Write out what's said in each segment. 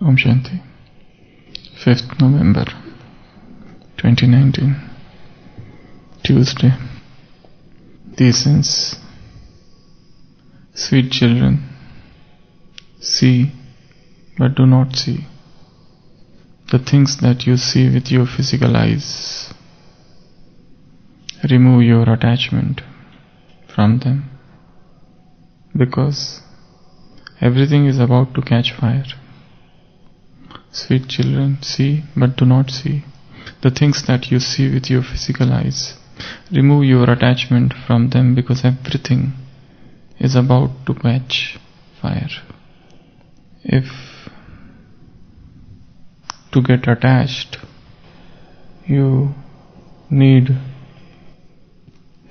Om Shanti. 5th November 2019, Tuesday. The essence. Sweet children, see but do not see the things that you see with your physical eyes. Remove your attachment from them, because everything is about to catch fire. Sweet children, see but do not see the things that you see with your physical eyes. Remove your attachment from them, because everything is about to catch fire. If to get attached you need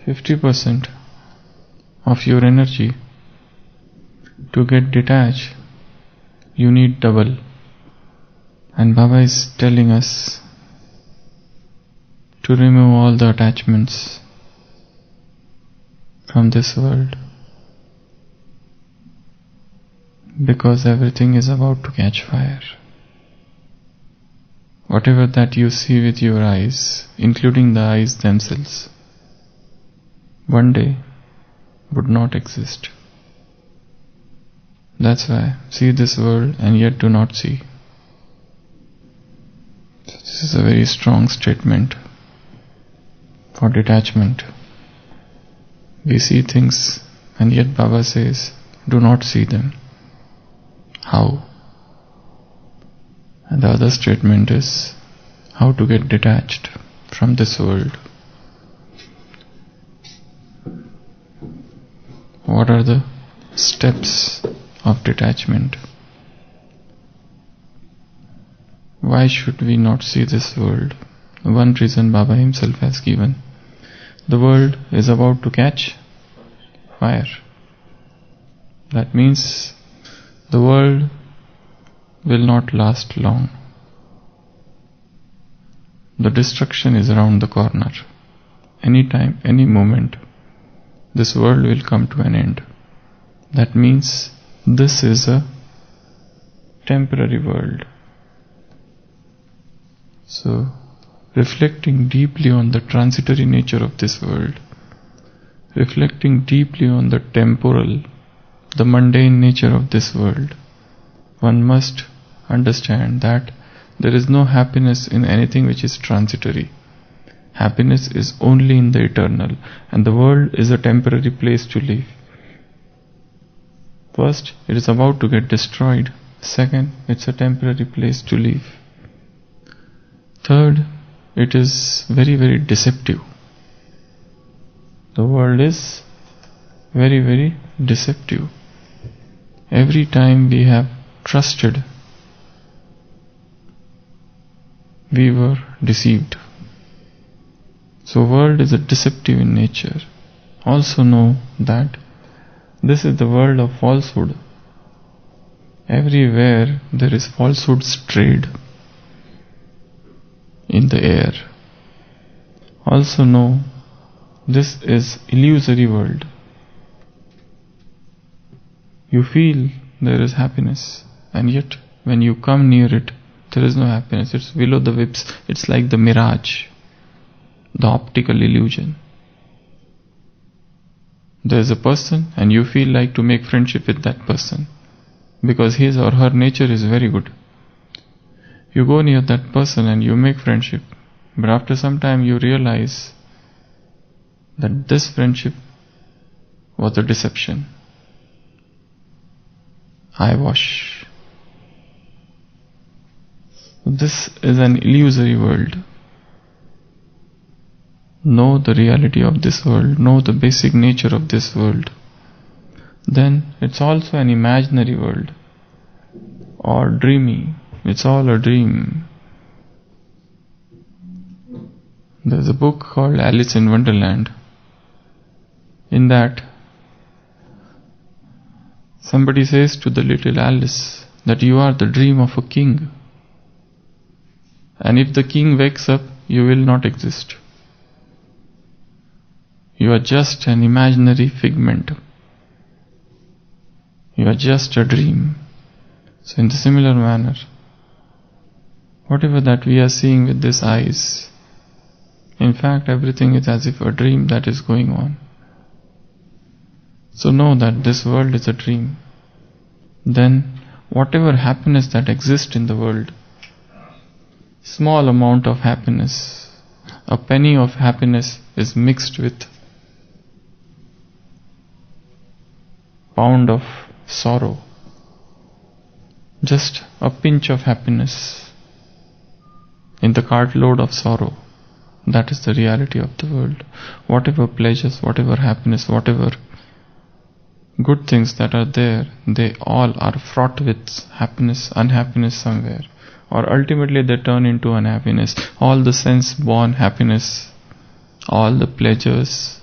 50% of your energy, to get detached you need double. And Baba is telling us to remove all the attachments from this world, because everything is about to catch fire. Whatever that you see with your eyes, including the eyes themselves, one day would not exist. That's why see this world and yet do not see. This is a very strong statement for detachment. We see things and yet Baba says, do not see them. How? And the other statement is how to get detached from this world. What are the steps of detachment? Why should we not see this world? One reason Baba himself has given. The world is about to catch fire. That means the world will not last long. The destruction is around the corner. Any time, any moment, this world will come to an end. That means this is a temporary world. So, reflecting deeply on the transitory nature of this world, reflecting deeply on the temporal, the mundane nature of this world, one must understand that there is no happiness in anything which is transitory. Happiness is only in the eternal, and the world is a temporary place to live. First, it is about to get destroyed. Second, it's a temporary place to live. Third, it is very, very deceptive. The world is very, very deceptive. Every time we have trusted, we were deceived. So world is a deceptive in nature. Also know that this is the world of falsehood. Everywhere there is falsehood strayed in the air. Also know this is illusory world. You feel there is happiness, and yet when you come near it, there is no happiness. It's below the whips. It's like the mirage, the optical illusion. There is a person and you feel like to make friendship with that person because his or her nature is very good. You go near that person and you make friendship, but after some time you realize that this friendship was a deception. Eyewash. This is an illusory world. Know the reality of this world, know the basic nature of this world. Then it's also an imaginary world or dreamy. It's all a dream. There's a book called Alice in Wonderland. In that, somebody says to the little Alice that you are the dream of a king. And if the king wakes up, you will not exist. You are just an imaginary figment. You are just a dream. So in the similar manner, Whatever that we are seeing with these eyes, in fact everything is as if a dream that is going on. So know that this world is a dream. Then whatever happiness that exists in the world, small amount of happiness, a penny of happiness is mixed with pound of sorrow. Just a pinch of happiness in the cartload of sorrow. That is the reality of the world. Whatever pleasures, whatever happiness, whatever good things that are there, they all are fraught with happiness, unhappiness somewhere. Or ultimately they turn into unhappiness. All the sense-born happiness, all the pleasures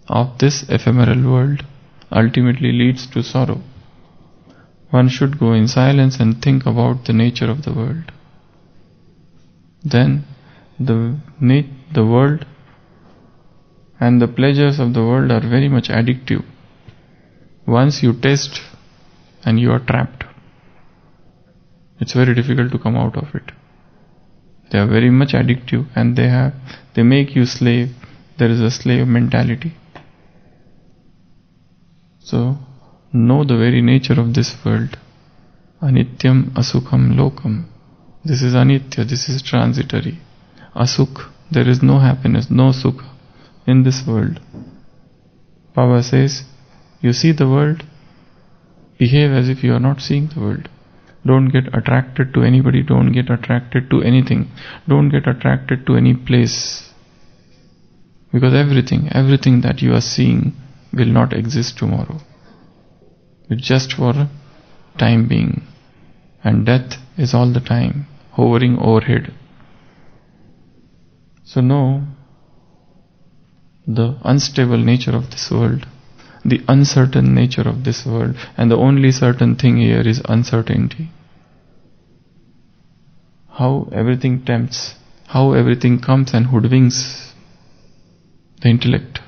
of this ephemeral world ultimately leads to sorrow. One should go in silence and think about the nature of the world. Then the world and the pleasures of the world are very much addictive. Once you taste and you are trapped, it's very difficult to come out of it. They are very much addictive and they make you slave. There is a slave mentality. So know the very nature of this world. Anityam asukham lokam. This is anitya, this is transitory. Asukh, there is no happiness, no sukha in this world. Baba says, you see the world, behave as if you are not seeing the world. Don't get attracted to anybody, don't get attracted to anything, don't get attracted to any place. Because everything that you are seeing will not exist tomorrow. It's just for a time being. And death is all the time, hovering overhead. So know the unstable nature of this world, the uncertain nature of this world, and the only certain thing here is uncertainty. How everything tempts, how everything comes and hoodwinks the intellect,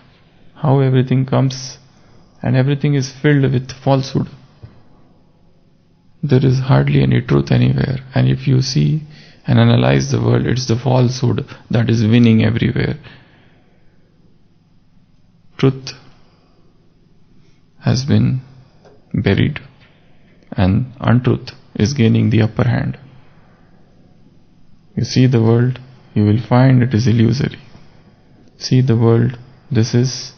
how everything comes and everything is filled with falsehood. There is hardly any truth anywhere, and if you see and analyze the world, it's the falsehood that is winning everywhere. Truth has been buried and untruth is gaining the upper hand. You see the world, you will find it is illusory. See the world, this is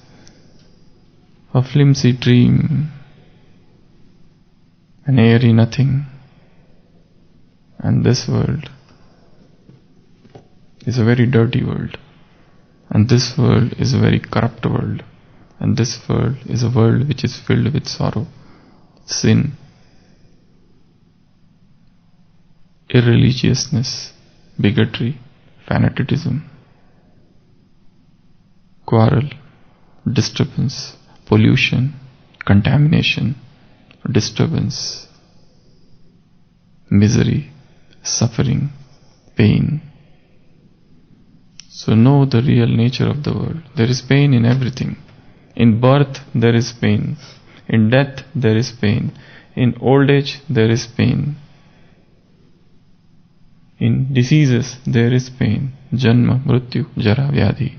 a flimsy dream, an airy nothing. And this world is a very dirty world. And this world is a very corrupt world. And this world is a world which is filled with sorrow, sin, irreligiousness, bigotry, fanaticism, quarrel, disturbance, pollution, contamination, disturbance, misery, suffering, pain. So know the real nature of the world. There is pain in everything. In birth there is pain. In death there is pain. In old age there is pain. In diseases there is pain. Janma, Mrityu, Jara, Vyadhi,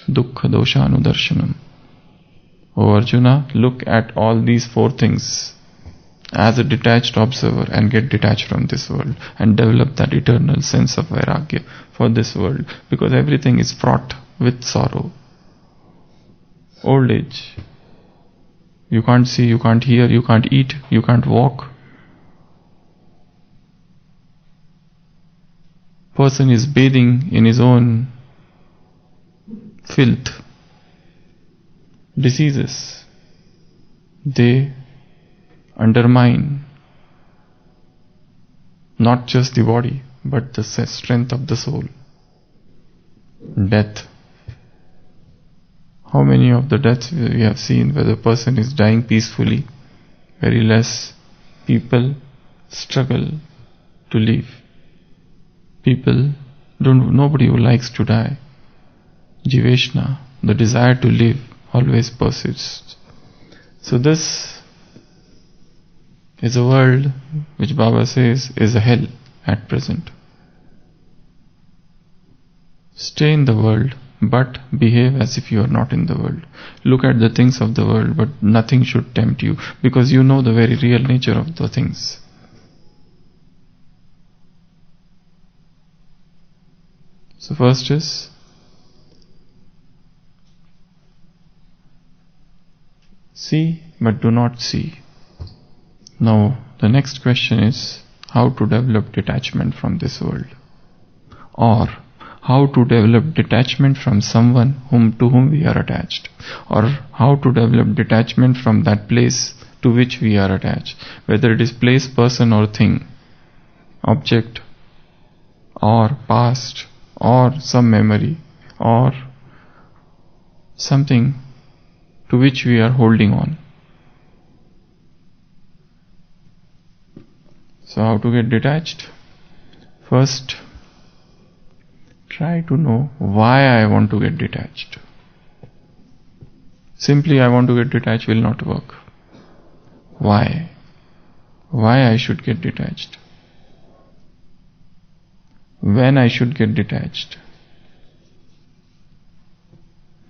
Dukkha, Doshanudarshanam. O Arjuna, look at all these four things as a detached observer and get detached from this world and develop that eternal sense of vairagya for this world, because everything is fraught with sorrow. Old age. You can't see, you can't hear, you can't eat, you can't walk. Person is bathing in his own filth. Diseases, they undermine not just the body but the strength of the soul. Death. How many of the deaths we have seen where the person is dying peacefully? Very less. People struggle to live. Nobody who likes to die. Jiveshna, the desire to live, always persists. So this is a world which Baba says is a hell at present. Stay in the world, but behave as if you are not in the world. Look at the things of the world, but nothing should tempt you, because you know the very real nature of the things. So first is see but do not see. Now the next question is how to develop detachment from this world, or how to develop detachment from someone to whom we are attached, or how to develop detachment from that place to which we are attached, whether it is place, person or thing, object or past or some memory or something to which we are holding on. So how to get detached? First, try to know why I want to get detached. Simply I want to get detached will not work. Why? Why I should get detached? When I should get detached?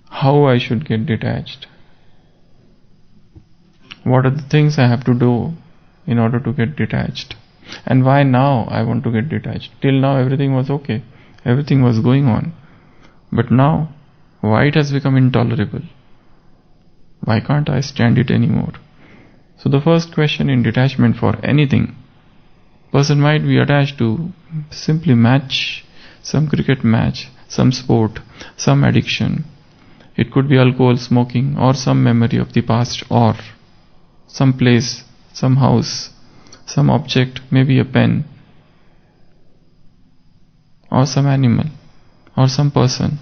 How I should get detached? What are the things I have to do in order to get detached? And why now I want to get detached? Till now everything was okay. Everything was going on. But now, why it has become intolerable? Why can't I stand it anymore? So the first question in detachment for anything, person might be attached to simply match, some cricket match, some sport, some addiction. It could be alcohol, smoking, or some memory of the past, or some place, some house, some object, maybe a pen, or some animal, or some person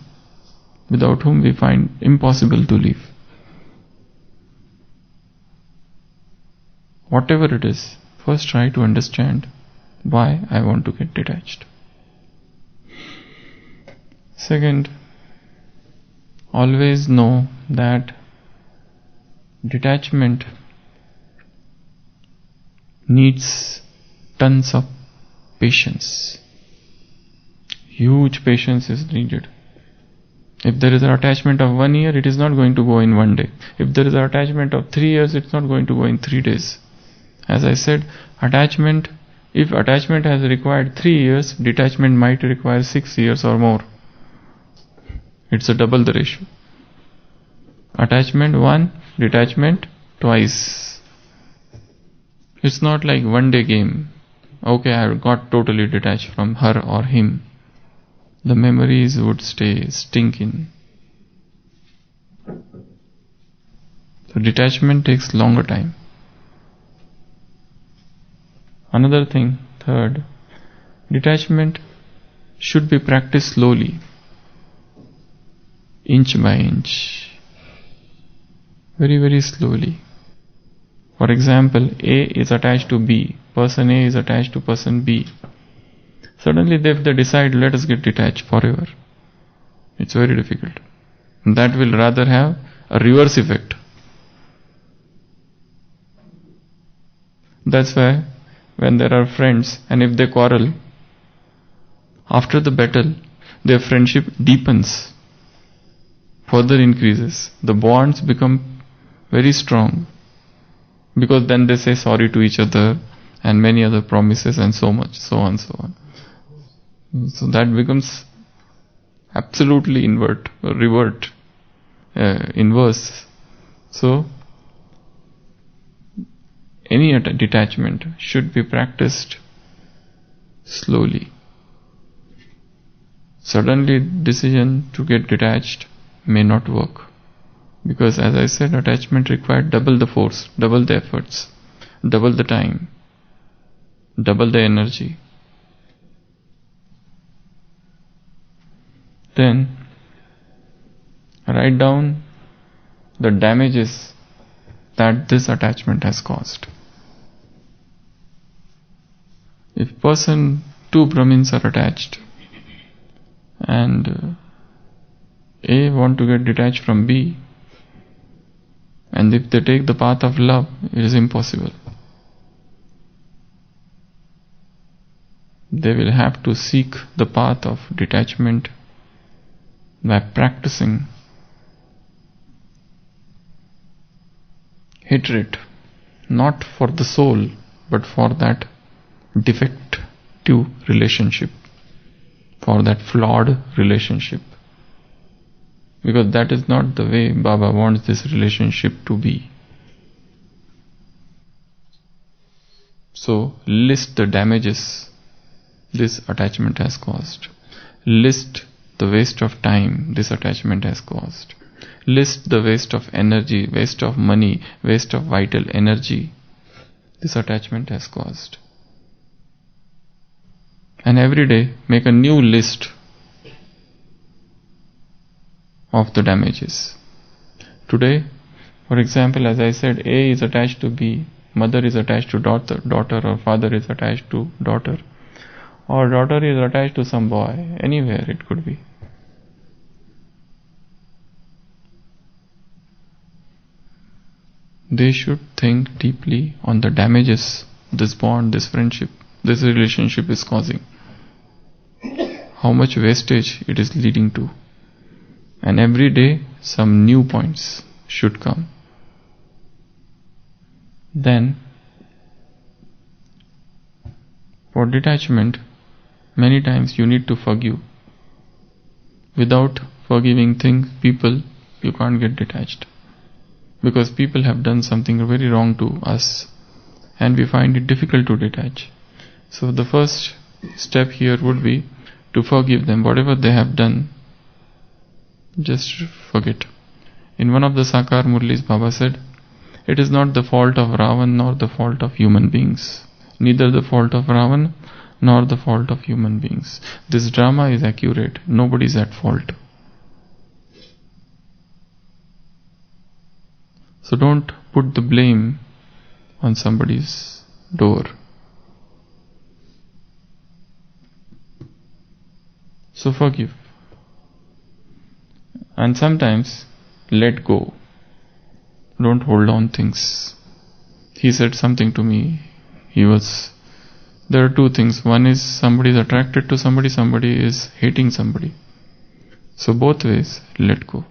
without whom we find impossible to live. Whatever it is, first try to understand why I want to get detached. Second, always know that detachment needs tons of patience. Huge patience is needed. If there is an attachment of 1 year, it is not going to go in 1 day. If there is an attachment of 3 years, it's not going to go in 3 days. As I said, if attachment has required 3 years, detachment might require 6 years or more. It's a double the ratio. Attachment 1, detachment twice. It's not like 1 day game. Okay, I got totally detached from her or him. The memories would stay stinking. So detachment takes longer time. Another thing, third, detachment should be practiced slowly, inch by inch, very very slowly. For example, A is attached to B, person A is attached to person B. Suddenly if they decide, let us get detached forever, it's very difficult. That will rather have a reverse effect. That's why when there are friends and if they quarrel, after the battle, their friendship deepens, further increases. The bonds become very strong, because then they say sorry to each other and many other promises and so much, so on, so on. So that becomes absolutely inverse. So any detachment should be practiced slowly. Suddenly decision to get detached may not work, because as I said, attachment required double the force, double the efforts, double the time, double the energy. Then write down the damages that this attachment has caused. If two Brahmins are attached and A want to get detached from B, and if they take the path of love, it is impossible. They will have to seek the path of detachment by practicing hatred, not for the soul, but for that defective relationship, for that flawed relationship. Because that is not the way Baba wants this relationship to be. So list the damages this attachment has caused. List the waste of time this attachment has caused. List the waste of energy, waste of money, waste of vital energy this attachment has caused. And every day make a new list of the damages. Today, for example, as I said, A is attached to B, mother is attached to daughter, or father is attached to daughter, or daughter is attached to some boy, anywhere it could be. They should think deeply on the damages this bond, this friendship, this relationship is causing. How much wastage it is leading to. And every day some new points should come. Then, for detachment, many times you need to forgive. Without forgiving things, people, you can't get detached. Because people have done something very wrong to us, and we find it difficult to detach. So the first step here would be to forgive them. Whatever they have done, just forget. In one of the Sakar Murlis, Baba said, it is not the fault of Ravan nor the fault of human beings. Neither the fault of Ravan nor the fault of human beings. This drama is accurate. Nobody is at fault. So don't put the blame on somebody's door. So forgive. And sometimes let go. Don't hold on things. He said something to me. There are two things. One is somebody is attracted to somebody, somebody is hating somebody. So both ways, let go.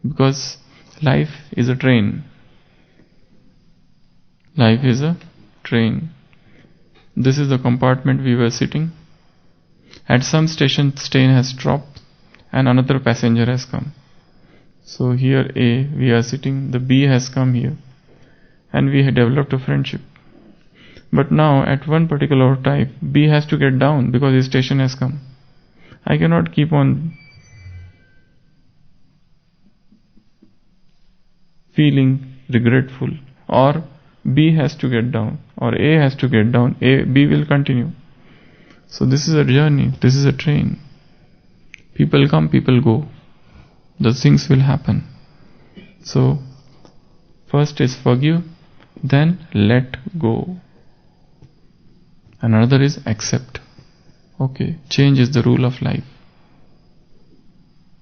Because life is a train. Life is a train. This is the compartment we were sitting. At some station, train has dropped and another passenger has come. So here A, we are sitting, the B has come here, and we have developed a friendship. But now at one particular time, B has to get down because his station has come. I cannot keep on feeling regretful, or B has to get down, or A has to get down, B will continue. So this is a journey, this is a train. People come, people go. The things will happen. So first is forgive, then let go. Another is accept. Okay, change is the rule of life.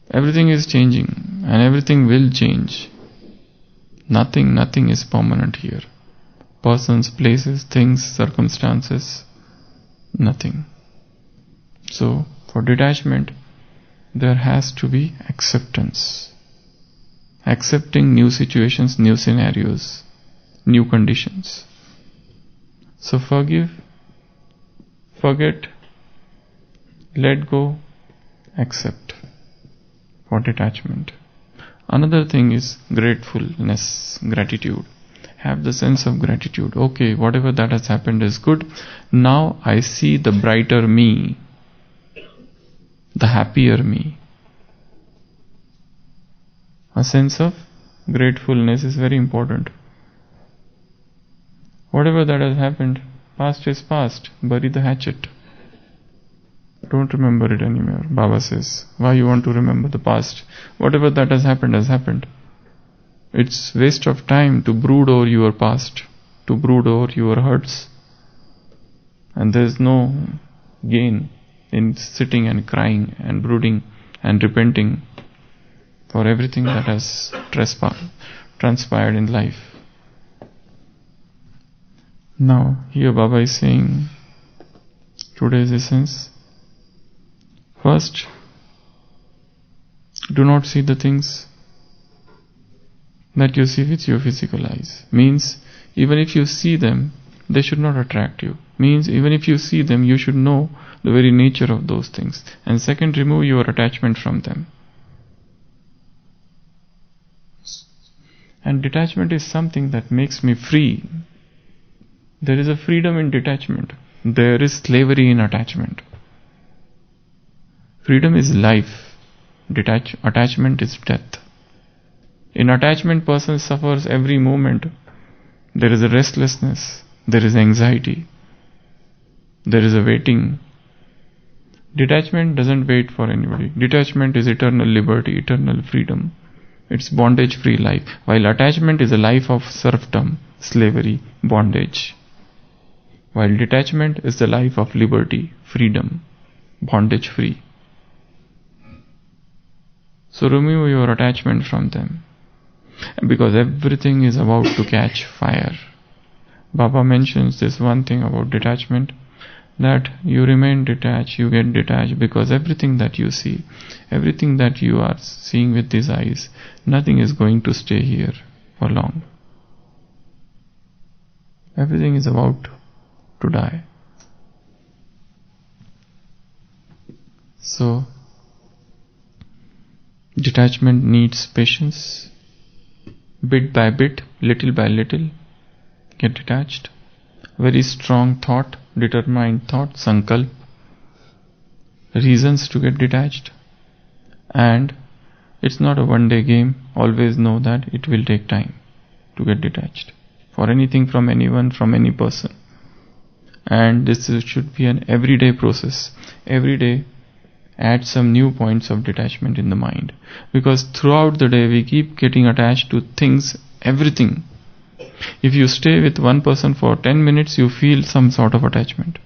Everything is changing and everything will change. Nothing is permanent here. Persons, places, things, circumstances, nothing. So for detachment, there has to be acceptance. Accepting new situations, new scenarios, new conditions. So forgive, forget, let go, accept for detachment. Another thing is gratefulness, gratitude. Have the sense of gratitude. Okay, whatever that has happened is good. Now I see the brighter me, the happier me. A sense of gratefulness is very important. Whatever that has happened, past is past. Bury the hatchet. Don't remember it anymore. Baba says, why you want to remember the past? Whatever that has happened has happened. It's waste of time to brood over your past, to brood over your hurts. And there is no gain in sitting and crying and brooding and repenting for everything that has transpired in life. Now, here Baba is saying today's essence. First, Do not see the things that you see with your physical eyes. Means, even if you see them, they should not attract you. Means, even if you see them, you should know the very nature of those things. And second, remove your attachment from them. And detachment is something that makes me free. There is a freedom in detachment. There is slavery in attachment. Freedom is life. Attachment is death. In attachment, person suffers every moment. There is a restlessness. There is anxiety. There is a waiting. Detachment doesn't wait for anybody. Detachment is eternal liberty, eternal freedom. It's bondage-free life. While attachment is a life of serfdom, slavery, bondage. While detachment is the life of liberty, freedom, bondage-free. So remove your attachment from them. Because everything is about to catch fire. Baba mentions this one thing about detachment, that you remain detached, you get detached, because everything that you see, everything that you are seeing with these eyes, nothing is going to stay here for long. Everything is about to die. So, detachment needs patience. Bit by bit, little by little, get detached. Very strong thought, determined thought, sankalp, reasons to get detached. And it's not a one-day game. Always know that it will take time to get detached. For anything, from anyone, from any person. And this should be an everyday process. Every day, add some new points of detachment in the mind. Because throughout the day, we keep getting attached to things, everything. If you stay with one person for 10 minutes, you feel some sort of attachment.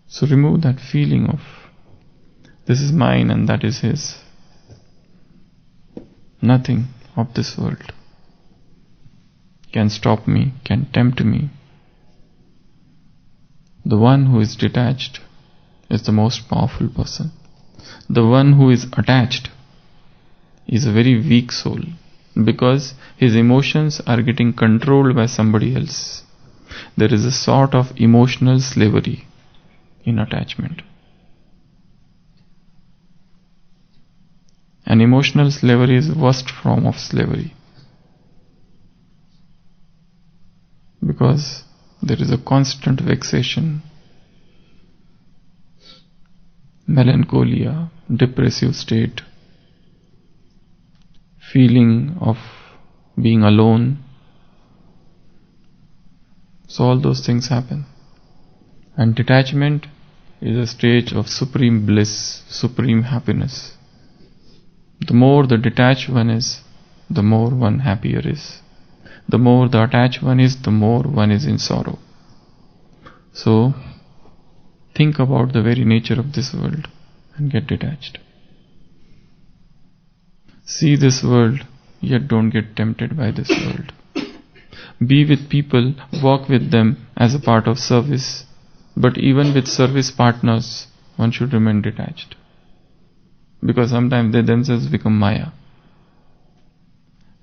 So remove that feeling of this is mine and that is his. Nothing of this world can stop me, can tempt me. The one who is detached is the most powerful person. The one who is attached is a very weak soul, because his emotions are getting controlled by somebody else. There is a sort of emotional slavery in attachment. And emotional slavery is the worst form of slavery, because there is a constant vexation, melancholia, depressive state, feeling of being alone. So all those things happen. And detachment is a stage of supreme bliss, supreme happiness. The more the detached one is, the more one happier is. The more the attached one is, the more one is in sorrow. So, think about the very nature of this world and get detached. See this world, yet don't get tempted by this world. Be with people, walk with them as a part of service. But even with service partners, one should remain detached. Because sometimes they themselves become Maya.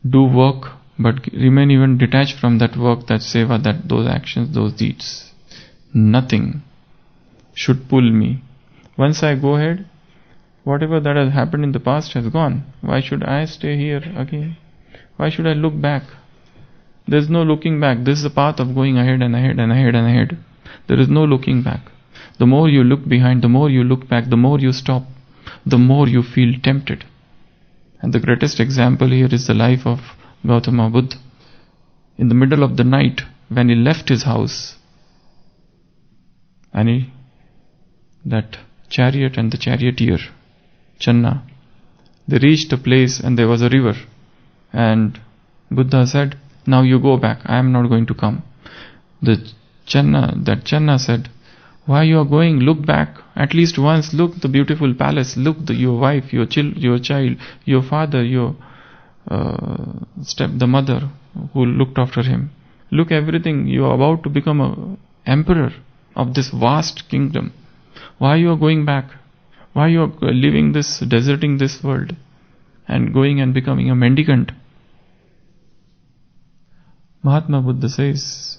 Do work, but remain even detached from that work, that seva, that those actions, those deeds. Nothing should pull me. Once I go ahead, whatever that has happened in the past has gone. Why should I stay here again? Why should I look back? There is no looking back. This is the path of going ahead and ahead and ahead and ahead. There is no looking back. The more you look behind, the more you look back, the more you stop, the more you feel tempted. And the greatest example here is the life of Gautama Buddha. In the middle of the night, when he left his house, and that chariot and the charioteer, Channa, they reached a place and there was a river. And Buddha said, "Now you go back, I am not going to come." That Channa said, "Why you are going? Look back. At least once. Look the beautiful palace. Look your wife, your child, your father, your the mother who looked after him. Look everything. You are about to become an emperor of this vast kingdom. Why you are going back? Why you are leaving this, deserting this world and going and becoming a mendicant? Mahatma Buddha says,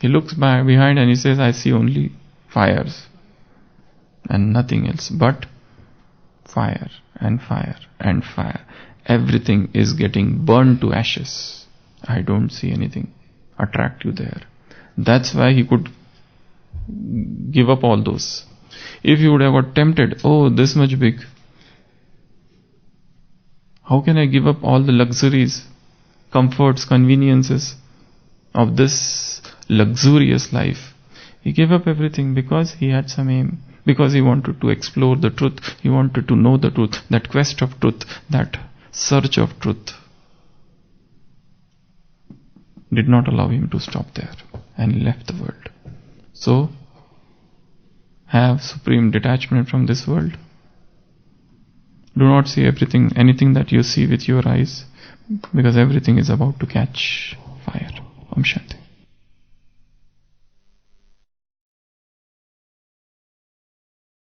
he looks back behind and he says, I see only fires and nothing else but fire and fire and fire. Everything is getting burned to ashes. I don't see anything attract you there. That's why he could give up all those. If he would have got tempted, oh, this much big, how can I give up all the luxuries, comforts, conveniences of this luxurious life? He gave up everything because he had some aim, because he wanted to explore the truth, he wanted to know the truth, that quest of truth, that search of truth did not allow him to stop there, and he left the world. So, have supreme detachment from this world. Do not see anything that you see with your eyes, because everything is about to catch fire. Om Shanti.